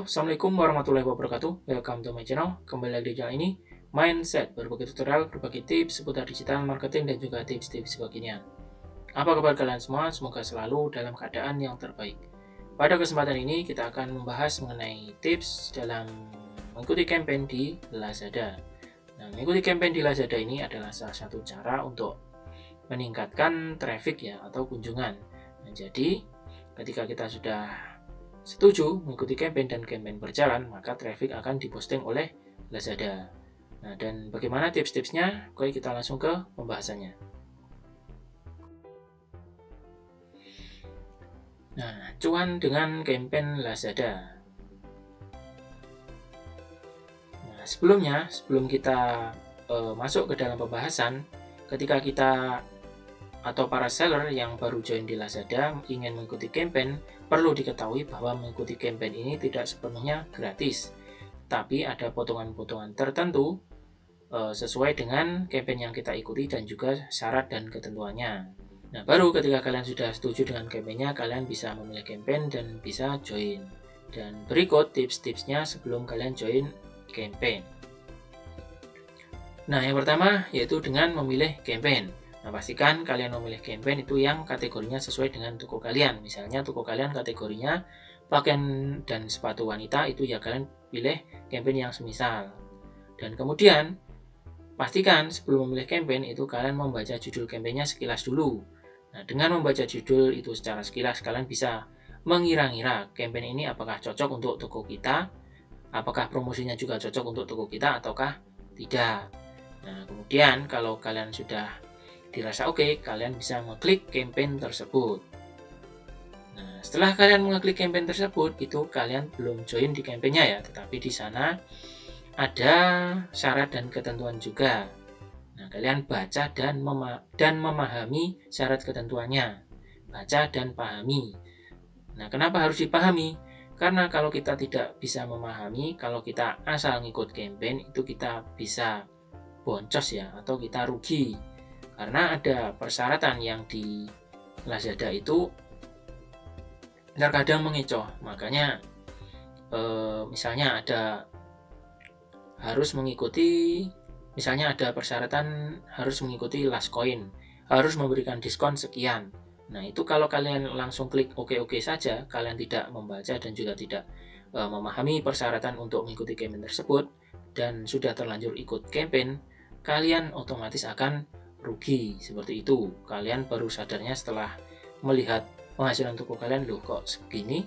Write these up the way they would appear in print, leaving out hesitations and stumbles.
Assalamualaikum warahmatullahi wabarakatuh. Welcome to my channel. Kembali lagi di channel ini, Mindset, berbagi tutorial, berbagi tips seputar digital marketing dan juga tips-tips kekinian. Apa kabar kalian semua? Semoga selalu dalam keadaan yang terbaik. Pada kesempatan ini kita akan membahas mengenai tips dalam mengikuti campaign di Lazada. Nah, mengikuti campaign di Lazada ini adalah salah satu cara untuk meningkatkan traffic ya atau kunjungan. Nah, jadi ketika kita sudah setuju mengikuti campaign dan campaign berjalan, maka traffic akan diposting oleh Lazada. Nah, dan bagaimana tips-tipsnya? Oke, kita langsung ke pembahasannya. Nah, cuan dengan campaign Lazada. Nah, sebelum kita masuk ke dalam pembahasan, ketika kita atau para seller yang baru join di Lazada ingin mengikuti campaign, perlu diketahui bahwa mengikuti campaign ini tidak sepenuhnya gratis, tapi ada potongan-potongan tertentu sesuai dengan campaign yang kita ikuti dan juga syarat dan ketentuannya. Nah, baru ketika kalian sudah setuju dengan campaign-nya, kalian bisa memilih campaign dan bisa join. Dan berikut tips-tipsnya sebelum kalian join campaign. Nah, yang pertama yaitu dengan memilih campaign. Nah, pastikan kalian memilih campaign itu yang kategorinya sesuai dengan toko kalian. Misalnya toko kalian kategorinya pakaian dan sepatu wanita, itu ya kalian pilih campaign yang semisal. Dan kemudian pastikan sebelum memilih campaign itu kalian membaca judul campaignnya sekilas dulu. Nah, dengan membaca judul itu secara sekilas, kalian bisa mengira-ngira campaign ini apakah cocok untuk toko kita, apakah promosinya juga cocok untuk toko kita ataukah tidak. Nah, kemudian kalau kalian sudah dirasa oke, kalian bisa mengklik campaign tersebut. Nah, setelah kalian mengklik campaign tersebut, itu kalian belum join di campaignnya ya, tetapi di sana ada syarat dan ketentuan juga. Nah, kalian baca dan memahami syarat ketentuannya. Baca dan pahami. Nah, kenapa harus dipahami? Karena kalau kita tidak bisa memahami, kalau kita asal ngikut campaign, itu kita bisa boncos ya, atau kita rugi. Karena ada persyaratan yang di Lazada itu terkadang mengecoh. Makanya misalnya ada persyaratan harus mengikuti last coin, harus memberikan diskon sekian. Nah, itu kalau kalian langsung klik oke saja, kalian tidak membaca dan juga tidak memahami persyaratan untuk mengikuti campaign tersebut dan sudah terlanjur ikut campaign, kalian otomatis akan rugi. Seperti itu. Kalian baru sadarnya setelah melihat penghasilan toko kalian, loh kok segini,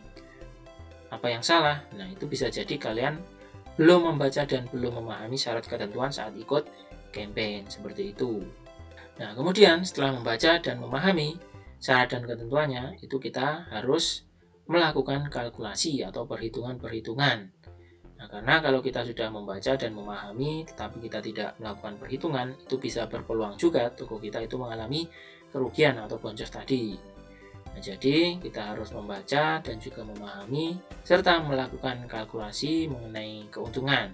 apa yang salah? Nah, itu bisa jadi kalian belum membaca dan belum memahami syarat ketentuan saat ikut campaign. Seperti itu. Nah, kemudian setelah membaca dan memahami syarat dan ketentuannya, itu kita harus melakukan kalkulasi atau perhitungan-perhitungan. Nah, karena kalau kita sudah membaca dan memahami tetapi kita tidak melakukan perhitungan, itu bisa berpeluang juga toko kita itu mengalami kerugian atau boncos tadi. Nah, jadi kita harus membaca dan juga memahami serta melakukan kalkulasi mengenai keuntungan.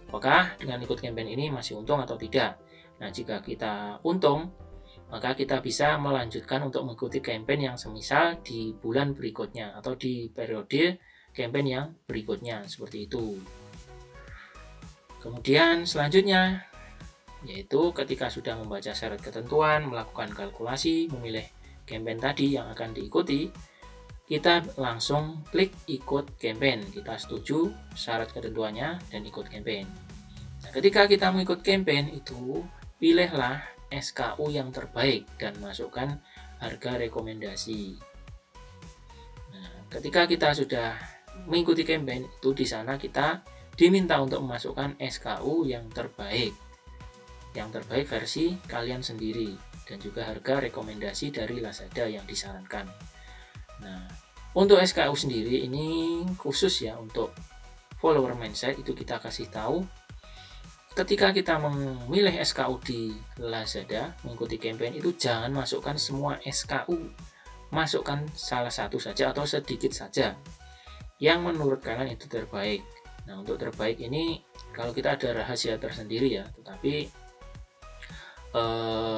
Apakah dengan ikut campaign ini masih untung atau tidak? Nah, jika kita untung, maka kita bisa melanjutkan untuk mengikuti campaign yang semisal di bulan berikutnya atau di periode campaign yang berikutnya, seperti itu. Kemudian selanjutnya yaitu ketika sudah membaca syarat ketentuan, melakukan kalkulasi, memilih campaign tadi yang akan diikuti, kita langsung klik ikut campaign. Kita setuju syarat ketentuannya dan ikut campaign. Nah, ketika kita mengikut campaign itu, pilihlah SKU yang terbaik dan masukkan harga rekomendasi. Nah, ketika kita sudah mengikuti campaign itu, di sana kita diminta untuk memasukkan SKU yang terbaik versi kalian sendiri dan juga harga rekomendasi dari Lazada yang disarankan. Nah, untuk SKU sendiri ini khusus ya untuk follower mindset, itu kita kasih tahu ketika kita memilih SKU di Lazada mengikuti campaign itu jangan masukkan semua SKU, masukkan salah satu saja atau sedikit saja yang menurut kalian itu terbaik. Nah, untuk terbaik ini kalau kita ada rahasia tersendiri ya, tetapi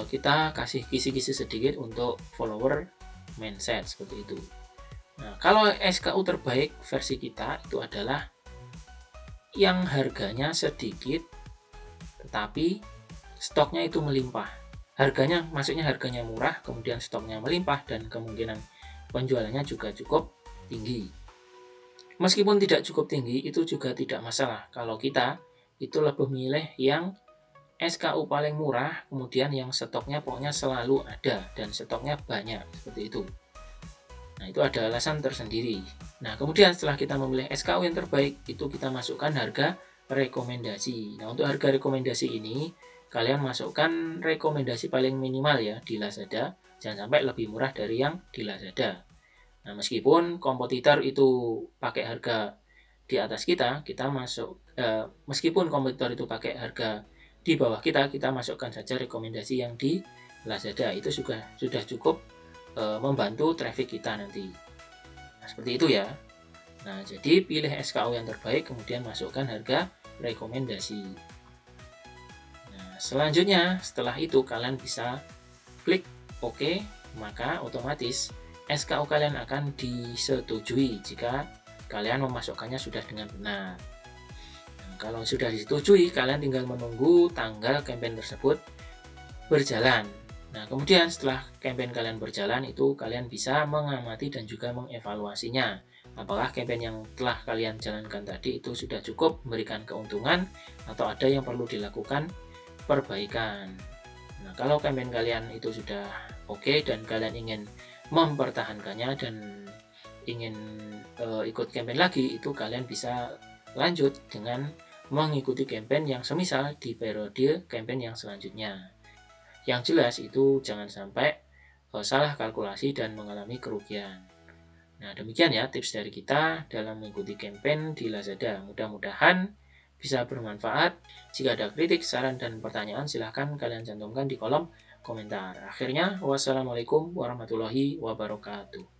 kita kasih kisi-kisi sedikit untuk follower mindset seperti itu. Nah, kalau SKU terbaik versi kita itu adalah yang harganya sedikit tetapi stoknya itu melimpah. Harganya, maksudnya harganya murah, kemudian stoknya melimpah, dan kemungkinan penjualannya juga cukup tinggi. Meskipun tidak cukup tinggi, itu juga tidak masalah. Kalau kita itu lebih milih yang SKU paling murah, kemudian yang stoknya pokoknya selalu ada, dan stoknya banyak, seperti itu. Nah, itu ada alasan tersendiri. Nah, kemudian setelah kita memilih SKU yang terbaik, itu kita masukkan harga rekomendasi. Nah, untuk harga rekomendasi ini, kalian masukkan rekomendasi paling minimal ya di Lazada, jangan sampai lebih murah dari yang di Lazada. Nah, meskipun kompetitor itu pakai harga di atas kita meskipun kompetitor itu pakai harga di bawah kita masukkan saja rekomendasi yang di Lazada. Itu sudah cukup membantu traffic kita nanti. Nah, seperti itu ya. Nah, jadi pilih SKU yang terbaik, kemudian masukkan harga rekomendasi. Nah, selanjutnya setelah itu kalian bisa klik OK, maka otomatis SKU kalian akan disetujui jika kalian memasukkannya sudah dengan benar. Nah, kalau sudah disetujui, kalian tinggal menunggu tanggal campaign tersebut berjalan. Nah, kemudian setelah campaign kalian berjalan, itu kalian bisa mengamati dan juga mengevaluasinya. Apakah campaign yang telah kalian jalankan tadi itu sudah cukup memberikan keuntungan atau ada yang perlu dilakukan perbaikan. Nah, kalau campaign kalian itu sudah oke dan kalian ingin mempertahankannya dan ingin ikut campaign lagi, itu kalian bisa lanjut dengan mengikuti campaign yang semisal di periode campaign yang selanjutnya. Yang jelas itu jangan sampai salah kalkulasi dan mengalami kerugian. Nah, demikian ya tips dari kita dalam mengikuti campaign di Lazada. Mudah-mudahan bisa bermanfaat. Jika ada kritik, saran, dan pertanyaan, silahkan kalian cantumkan di kolom komentar. Akhirnya, wassalamualaikum warahmatullahi wabarakatuh.